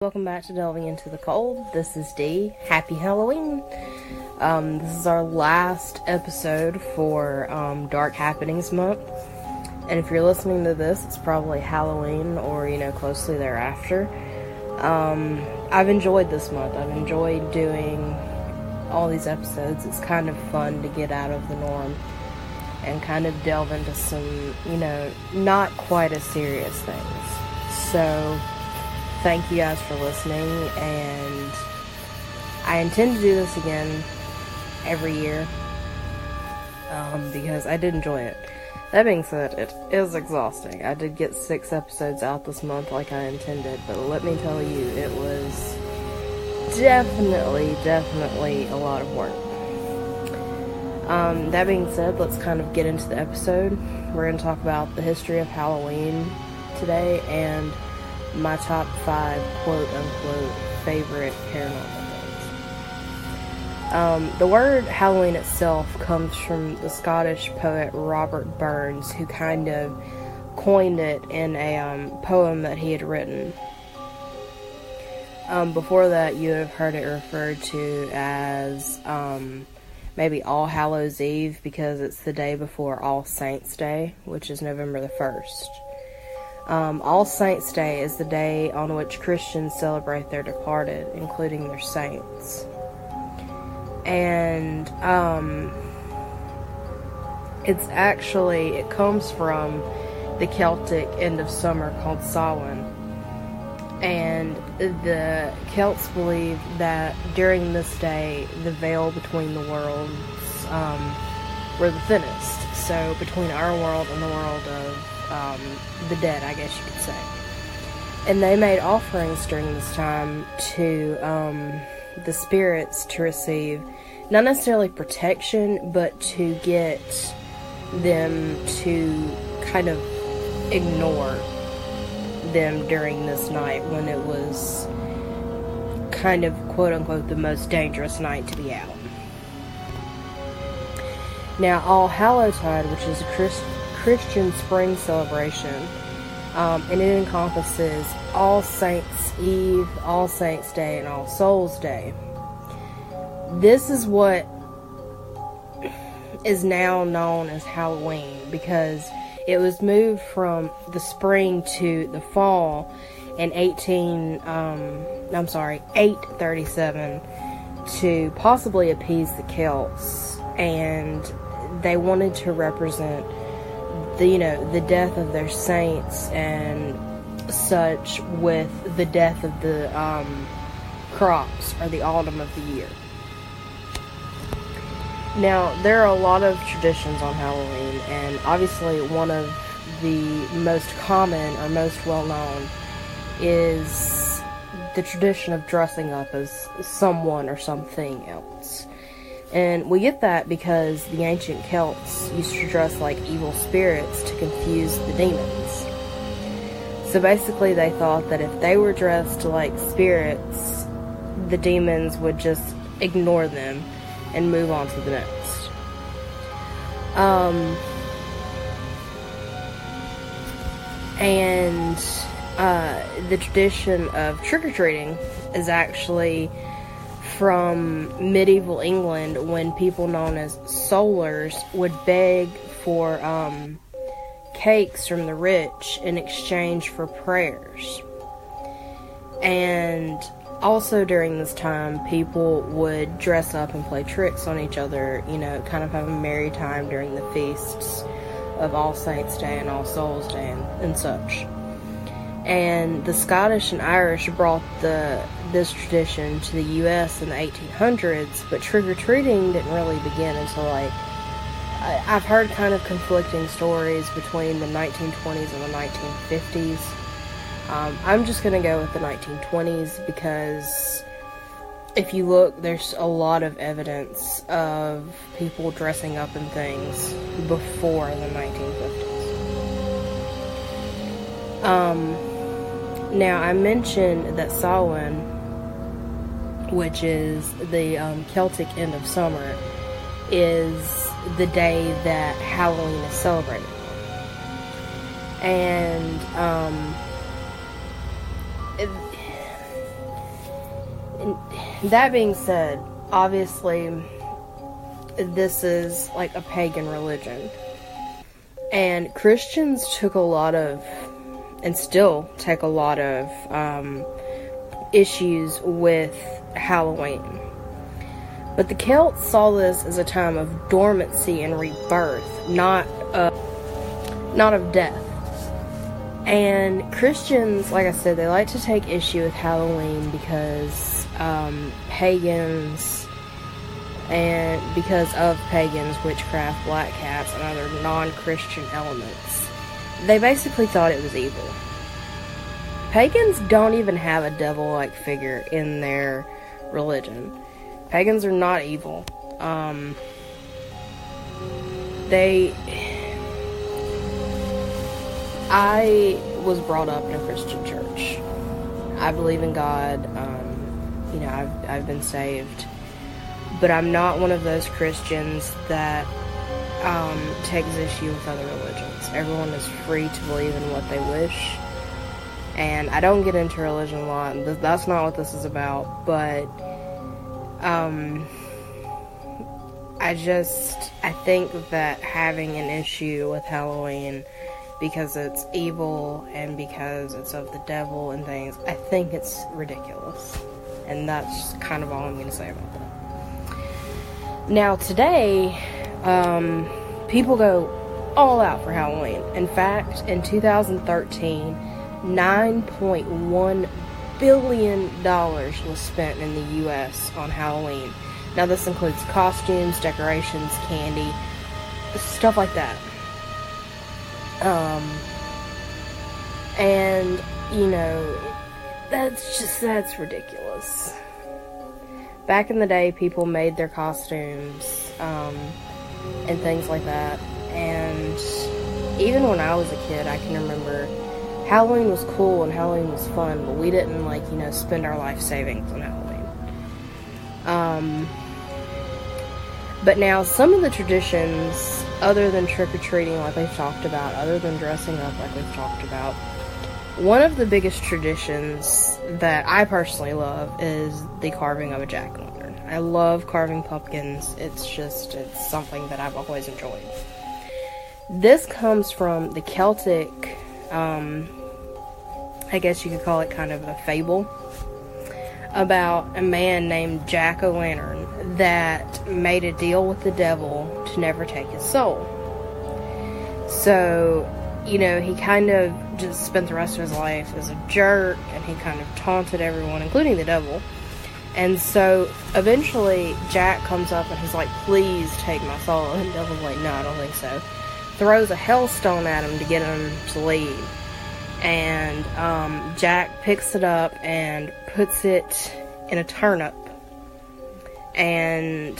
Welcome back to Delving Into the Cold. This is Dee. Happy Halloween. This is our last episode for Dark Happenings Month. And if you're listening to this, it's probably Halloween or, closely thereafter. I've enjoyed this month. I've enjoyed doing all these episodes. It's kind of fun to get out of the norm and kind of delve into some, not quite as serious things. So thank you guys for listening, and I intend to do this again every year, because I did enjoy it. That being said, it is exhausting. I did get 6 episodes out this month like I intended, but let me tell you, it was definitely a lot of work. That being said, let's kind of get into the episode. We're going to talk about the history of Halloween today, and my top 5 quote-unquote favorite paranormal things. The word Halloween itself comes from the Scottish poet Robert Burns, who kind of coined it in a poem that he had written. Before that, you would have heard it referred to as maybe All Hallows Eve, because it's the day before All Saints' Day, which is November the 1st. All Saints' Day is the day on which Christians celebrate their departed, including their saints. And it comes from the Celtic end of summer called Samhain. And the Celts believe that during this day, the veil between the worlds were the thinnest. So between our world and the world of the dead, I guess you could say. And they made offerings during this time to the spirits to receive, not necessarily protection, but to get them to kind of ignore them during this night when it was kind of quote-unquote the most dangerous night to be out. Now, All Hallowtide, which is a Christian spring celebration, and it encompasses All Saints' Eve, All Saints' Day, and All Souls' Day. This is what is now known as Halloween, because it was moved from the spring to the fall in 837 to possibly appease the Celts, and they wanted to represent the death of their saints and such with the death of the crops, or the autumn of the year. Now, there are a lot of traditions on Halloween, and obviously one of the most common or most well-known is the tradition of dressing up as someone or something else. And we get that because the ancient Celts used to dress like evil spirits to confuse the demons. So basically they thought that if they were dressed like spirits, the demons would just ignore them and move on to the next. The tradition of trick-or-treating is actually from medieval England, when people known as solars would beg for cakes from the rich in exchange for prayers. And also during this time, people would dress up and play tricks on each other, kind of have a merry time during the feasts of All Saints' Day and All Souls' Day and such. And the Scottish and Irish brought this tradition to the U.S. in the 1800s, but trick-or-treating didn't really begin until, I've heard kind of conflicting stories between the 1920s and the 1950s. I'm just going to go with the 1920s, because if you look, there's a lot of evidence of people dressing up in things before the 1950s. Now, I mentioned that Samhain, which is the Celtic end of summer, is the day that Halloween is celebrated. And that being said, obviously, this is like a pagan religion. And Christians took a lot of, and still take a lot of, issues with Halloween. But the Celts saw this as a time of dormancy and rebirth, not of death. And Christians, like I said, they like to take issue with Halloween because pagans, and because of pagans, witchcraft, black cats, and other non-Christian elements. They basically thought it was evil. Pagans don't even have a devil-like figure in their religion. Pagans are not evil. I was brought up in a Christian church. I believe in God. I've been saved. But I'm not one of those Christians that takes issue with other religions. Everyone is free to believe in what they wish. And I don't get into religion a lot. That's not what this is about. But I think that having an issue with Halloween because it's evil and because it's of the devil and things, I think it's ridiculous. And that's kind of all I'm going to say about that. Now today, people go all out for Halloween. In fact, in 2013, $9.1 billion was spent in the U.S. on Halloween. Now this includes costumes, decorations, candy, stuff like that. And, that's ridiculous. Back in the day, people made their costumes, and things like that. And even when I was a kid, I can remember Halloween was cool and Halloween was fun, but we didn't, spend our life savings on Halloween. But now, some of the traditions, other than trick-or-treating like we've talked about, other than dressing up like we've talked about, one of the biggest traditions that I personally love is the carving of a jack-o'-lantern. I love carving pumpkins. It's something that I've always enjoyed. This comes from the Celtic, I guess you could call it kind of a fable, about a man named Jack-o'-lantern that made a deal with the devil to never take his soul. So, he kind of just spent the rest of his life as a jerk, and he kind of taunted everyone, including the devil. And so, eventually, Jack comes up and he's like, please take my soul. And the devil's like, no, I don't think so. Throws a hellstone at him to get him to leave. And Jack picks it up and puts it in a turnip, and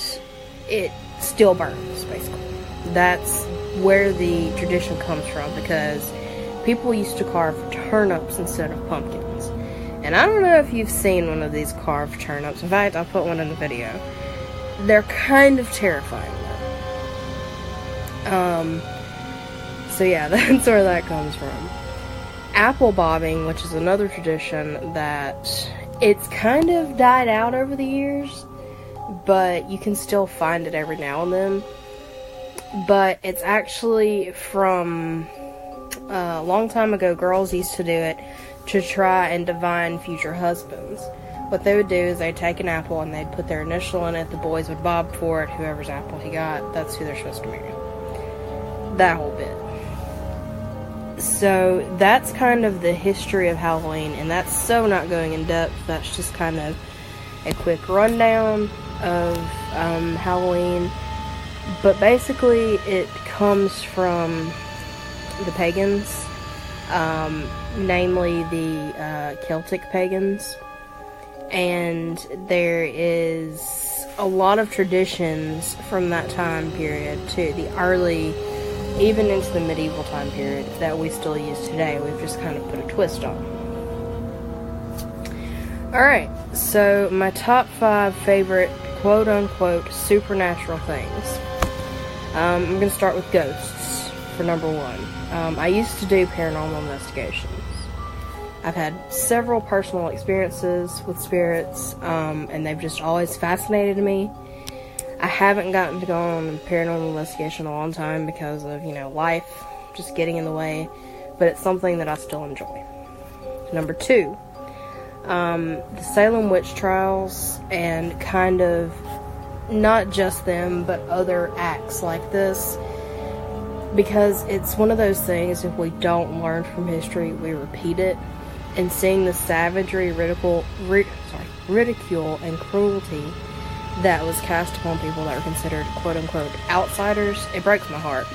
it still burns, basically. That's where the tradition comes from, because people used to carve turnips instead of pumpkins. And I don't know if you've seen one of these carved turnips. In fact, I'll put one in the video. They're kind of terrifying, though. So yeah, that's where that comes from. Apple bobbing, which is another tradition that it's kind of died out over the years, but you can still find it every now and then. But it's actually from a long time ago. Girls used to do it to try and divine future husbands. What they would do is they'd take an apple and they'd put their initial in it. The boys would bob for it. Whoever's apple he got, that's who they're supposed to marry. That whole bit. So that's kind of the history of Halloween, and that's so not going in depth. That's just kind of a quick rundown of Halloween. But basically, it comes from the pagans, namely the Celtic pagans. And there is a lot of traditions from that time period to the early, even into the medieval time period, that we still use today. We've just kind of put a twist on. Alright, so my top 5 favorite quote-unquote supernatural things. I'm going to start with ghosts for number 1. I used to do paranormal investigations. I've had several personal experiences with spirits, and they've just always fascinated me. I haven't gotten to go on a paranormal investigation in a long time because of, life just getting in the way, but it's something that I still enjoy. Number 2, the Salem witch trials, and kind of not just them, but other acts like this, because it's one of those things, if we don't learn from history, we repeat it. And seeing the savagery, ridicule, and cruelty that was cast upon people that were considered quote-unquote outsiders, it breaks my heart.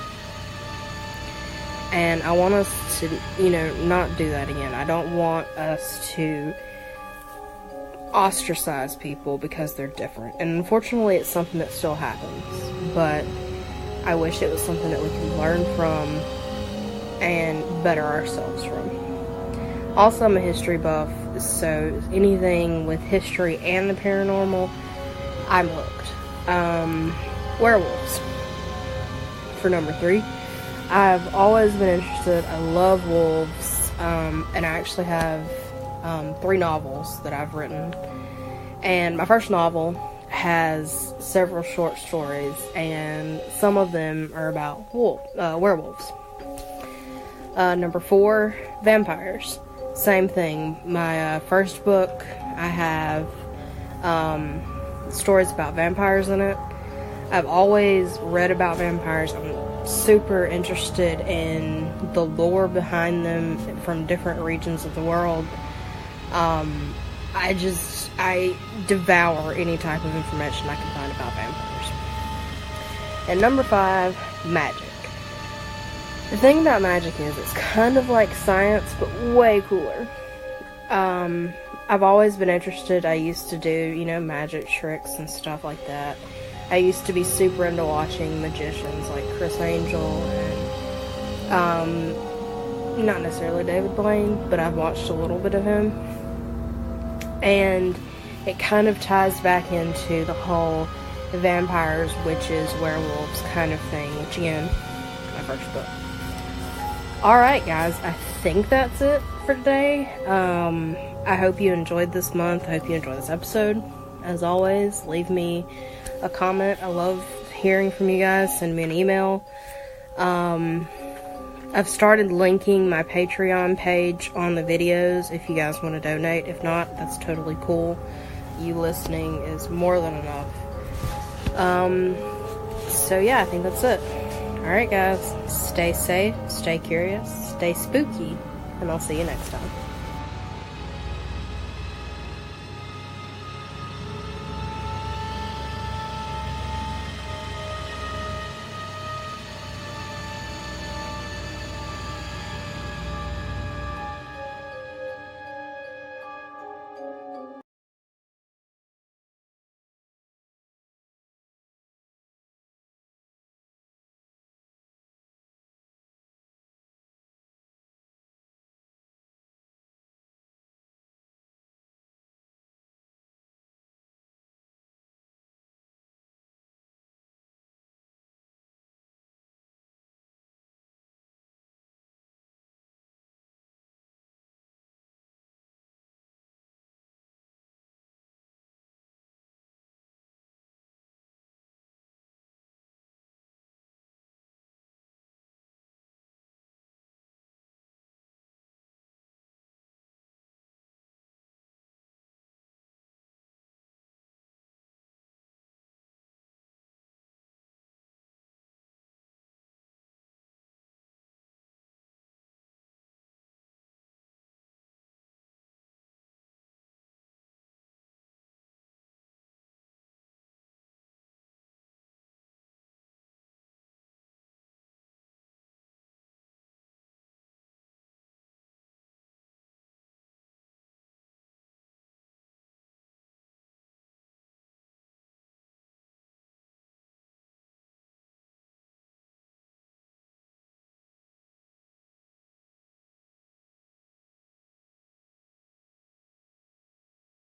And I want us to, not do that again. I don't want us to ostracize people because they're different. And unfortunately, it's something that still happens. But I wish it was something that we can learn from and better ourselves from. Also, I'm a history buff, so anything with history and the paranormal, I'm hooked. Werewolves. For number 3, I've always been interested. I love wolves, and I actually have 3 novels that I've written. And my first novel has several short stories, and some of them are about werewolves. Number 4, vampires. Same thing. My first book, I have stories about vampires in it. I've always read about vampires. I'm super interested in the lore behind them from different regions of the world. I devour any type of information I can find about vampires. And number 5, magic. The thing about magic is it's kind of like science, but way cooler. I've always been interested. I used to do, magic tricks and stuff like that. I used to be super into watching magicians like Chris Angel and, not necessarily David Blaine, but I've watched a little bit of him. And it kind of ties back into the whole vampires, witches, werewolves kind of thing, which again, my first book. Alright guys, I think that's it for today. I hope you enjoyed this month. I hope you enjoyed this episode. As always, leave me a comment. I love hearing from you guys. Send me an email. I've started linking my Patreon page on the videos if you guys want to donate. If not, that's totally cool. You listening is more than enough. So yeah, I think that's it. Alright guys, stay safe, stay curious, stay spooky, and I'll see you next time.